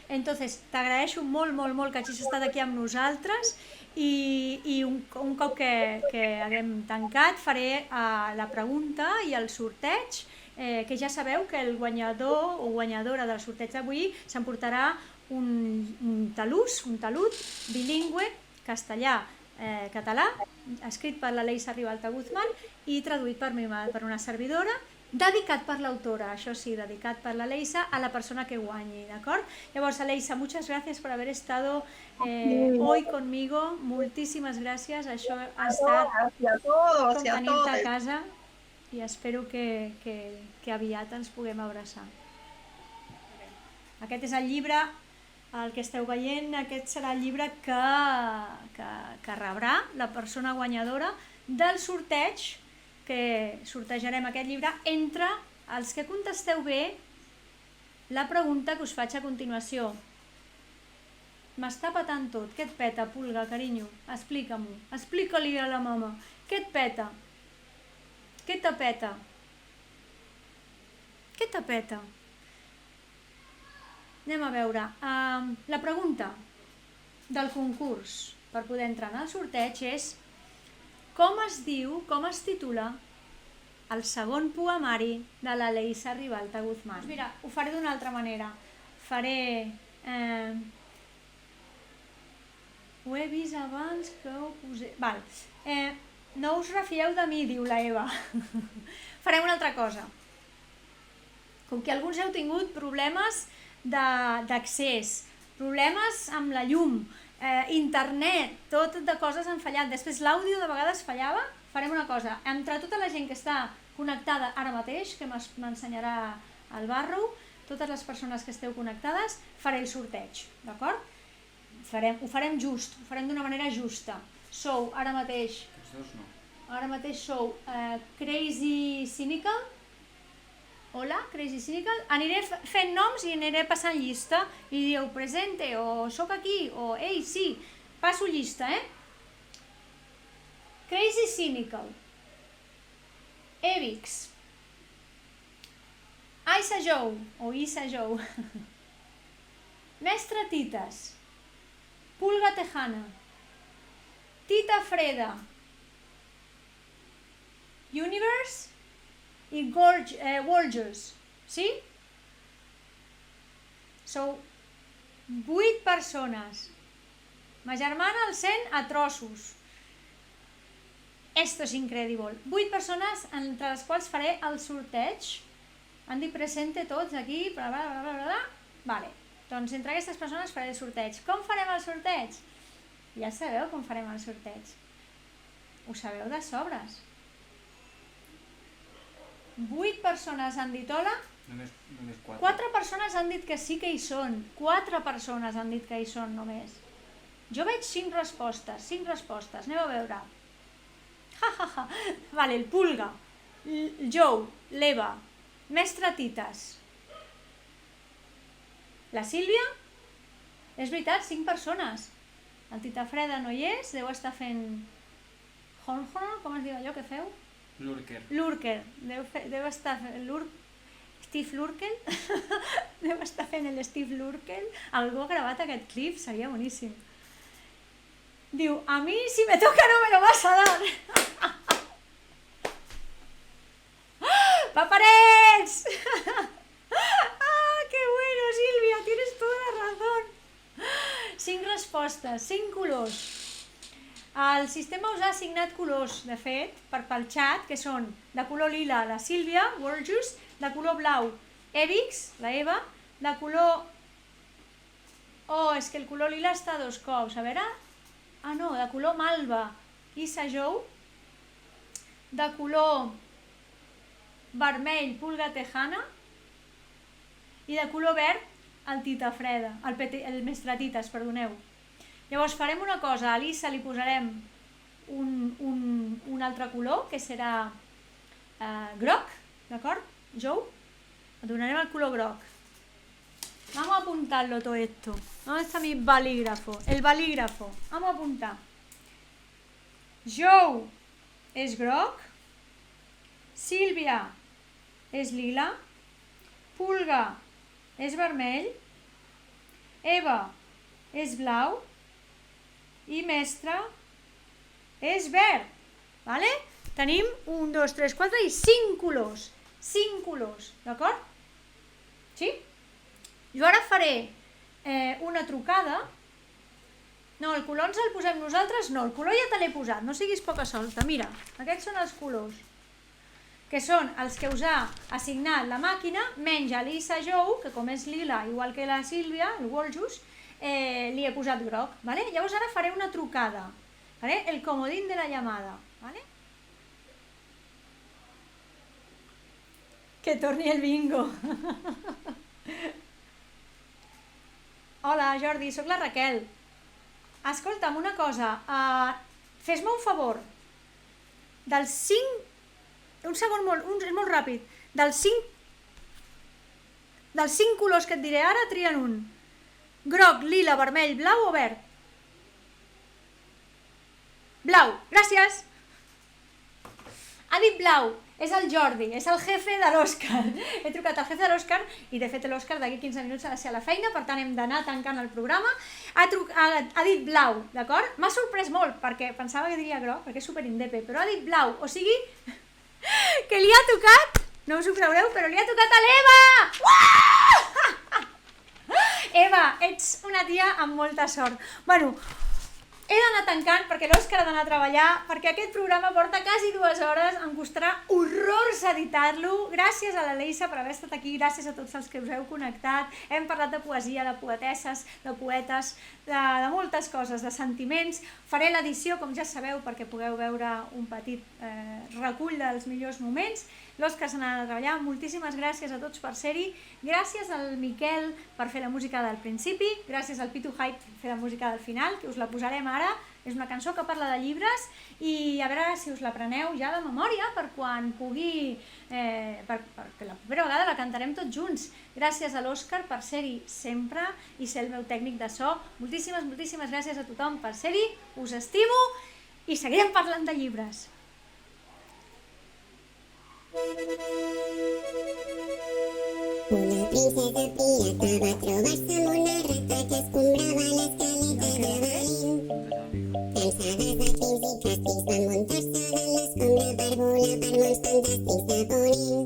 Entonces, t'agraeixo molt que hagis estat aquí amb nosaltres, i un cop que haguem tancat faré la pregunta i el sorteig, que ja sabeu que el guanyador o guanyadora del sorteig d'avui s'emportarà un talut bilingüe castellà català, escrit per la Leisa Ribalta Guzmán i traduït per una servidora, dedicat per l'autora, això sí, dedicat per la Leisa a la persona que guanyi, d'acord? Llavors, Leisa, muchas gracias por haber estado hoy conmigo, moltíssimes gràcies, això ha estat com tenir-te a casa i espero que aviat ens puguem abraçar. Aquest és el llibre, el que esteu veient, aquest serà el llibre que rebrà la persona guanyadora del sorteig, que sortejarem aquest llibre entre els que contesteu bé la pregunta que us faig a continuació. M'està petant tot. Què et peta, Pulga, carinyo? Explica-m'ho. Explica-li a la mama. Què et peta? Què te peta? Què te peta? Anem a veure. La pregunta del concurs per poder entrar en el sorteig és: com es diu, com es titula el segon poemari de la Leisa Ribalta Guzmán? Mira, ho faré d'una altra manera. Faré... Ho he vist abans que ho posé... Val. No us refieu de mi, diu la Eva. Farem una altra cosa. Com que alguns heu tingut problemes d'accés, problemes amb la llum, internet, tot de coses han fallat. Després l'àudio de vegades fallava. Farem una cosa. Entre tota la gent que està connectada ara mateix, que m'ensenyarà el Barrow, totes les persones que esteu connectades, faré el sorteig, d'acord? Ho farem just, ho farem d'una manera justa. Sou ara mateix... Ara mateix sou Crazy Cynical. Hola, Crazy Cynical. Aniré fent noms i aniré passant llista i dieu presente o soc aquí o ei, sí, passo llista, Crazy Cynical, Evix, Aisa Jou o Isa Jou, Mestre Tites, Pulga Tejana, Tita Freda, Universe i Gorgeous, sí? Sou 8 persones. Ma germana el sent a trossos. Esto es incredible. 8 persones entre les quals faré el sorteig. Han dit presente tots aquí, bla, bla, bla, bla, bla. Vale, doncs entre aquestes persones faré el sorteig. Com farem el sorteig? Ja sabeu com farem el sorteig. Ho sabeu de sobres. 8 persones han dit hola. Només 4. 4 persones han dit que sí que hi són. 4 persones han dit que hi són només. Jo veig 5 respostes. 5 respostes. Anem a veure. Vale, el Pulga, el Jou, l'Eva, Mestre Tites, la Sílvia. És veritat, 5 persones. El Tita Freda no hi és, deu estar fent... com es diu allò que feu? Lurker. Lurker. Deu estar fent... Steve Lurkel. Deu estar fent el Steve Lurkel. Algú ha gravat aquest clip, seria boníssim. Diu, a mi si me toca no me lo vas a dar. ¡Paparets! ¡Ah, qué bueno, Sílvia! Tienes toda la razón. 5 respostes, 5 colors. El sistema us ha assignat colors, de fet, pel xat, que són de color lila la Sílvia, Gorgeous, de color blau Evix, la Eva, de color... Oh, és que el color lila està a 2 cops, a veure... Ah, no, de color malva, Isa Jou, de color vermell, Pulga Tejana, i de color verd, el Tita Freda, el Mestre Tites, perdoneu. Llavors farem una cosa, a l'Isa li posarem un altre color, que serà groc, d'acord? Jou, donarem el color groc. Vamos a apuntarlo todo esto. ¿Dónde está mi balígrafo? El balígrafo. Vamos a apuntar. Jou és groc. Sílvia és lila. Pulga és vermell. Eva és blau. I Mestre és verd. Vale? Tenim 1, 2, 3, 4 i 5 colors. 5 colors, d'acord? Sí? Jo ara faré una trucada No, el color ens el posem nosaltres, no, el color ja te l'he posat, no siguis poca solta. Mira, aquests són els colors, que són els que us ha assignat la màquina, menys a l'Issa Jou, que com és lila, igual que la Sílvia, el Woljus, li he posat groc. ¿Vale? Llavors ara faré una trucada, ¿vale? El comodín de la llamada. ¿Vale? Que torni el bingo. Hola Jordi, sóc la Raquel. Escolta'm una cosa, fes-me un favor, dels 5, un segon és molt ràpid, dels 5 colors que et diré ara, trien un. Groc, lila, vermell, blau o verd? Blau, gràcies. Ha dit blau, és el Jordi, és el jefe de l'Òscar. He trucat al jefe de l'Òscar i de fet l'Òscar d'aquí 15 minuts ha de ser a la feina, per tant hem d'anar tancant el programa. Ha dit blau, d'acord? M'ha sorprès molt perquè pensava que diria groc, perquè és superindepe, però ha dit blau, o sigui que li ha tocat, no us ho creureu, però li ha tocat a l'Eva! Eva, ets una tia amb molta sort. Bueno, he d'anar tancant perquè l'Òscar ha d'anar a treballar, perquè aquest programa porta quasi 2 hores, em costarà horrors editar-lo. Gràcies a la Leisa per haver estat aquí, gràcies a tots els que us heu connectat. Hem parlat de poesia, de poetesses, de poetes, de moltes coses, de sentiments. Faré l'edició, com ja sabeu, perquè pugueu veure un petit recull dels millors moments. L'Òscar se n'ha de treballar. Moltíssimes gràcies a tots per ser-hi. Gràcies al Miquel per fer la música del principi. Gràcies al Pitu Hype per fer la música del final, que us la posarem ara. És una cançó que parla de llibres i a veure si us la preneu ja de memòria per quan pugui, perquè la propera vegada la cantarem tots junts. Gràcies a l'Òscar per ser-hi sempre i ser el meu tècnic de so. Moltíssimes, moltíssimes gràcies a tothom per ser-hi. Us estimo i seguirem parlant de llibres. Una princesa pirata va trobar-se amb una rata que escombrava l'escaleta de Berlín. Cansades de fins i càstigs van muntar-se en l'escombra per volar per mons fantàstics de Ponent.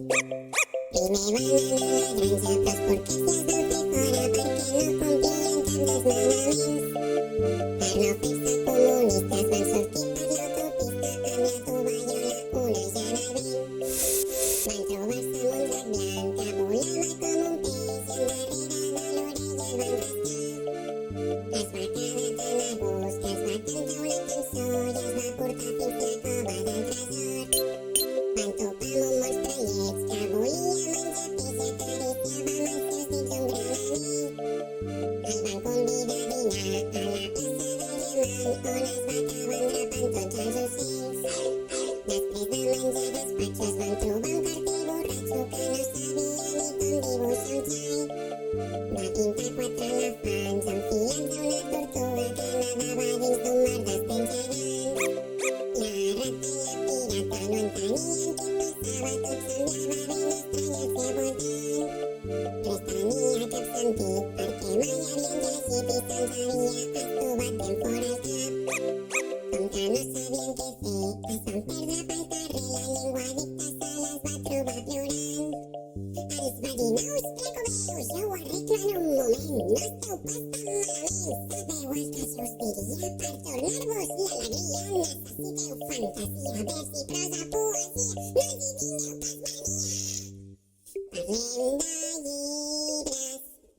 Primer van anar a la granja però els porquets les van fer fora perquè no complien cap dels manaments. Per no fer-se comunistes van sortir per l'autopista amb la tovallola onejant el vent. Van trobar-se amb un drac blanc que volava com un peix i endarrere de l'orella el van rascar. Es va quedar tan a gust que es va cantar una cançó i es va portar fins la cova del tresor. Van topar amb un monstre lleig que volia menjar peix i acariciava amb els seus dits un gran anell. El van convidar a dinar a la plaça del Diamant on es va acabar endrapant tots els ocells. Després de menjar gaspatxo es van trobar un cartell borratxo que no sabia ni com dibuixar un xai. Va pintar 4 elefants enfilats a una tortuga que nadava dins d'un mar d'estel gegant. La rata i la pirata no entenien què passava, tot semblava ben estrany al seu voltant. Res tenia cap sentit perquè mai havien llegit i se'ls havia estovat ben fora el cap. Com que no sabien què fer, es van perdre pel carrer, la llengua dicta se les va trobar plorant. Els va dir, no us preocupeu, jo ho arreglo en un moment, no esteu pas tan malament. Sabeu el que jo us diria per tornar-vos l'alegria, necessiteu fantasia, vers i prosa, poesia, no adivineu pas mania. Parlem de llibres.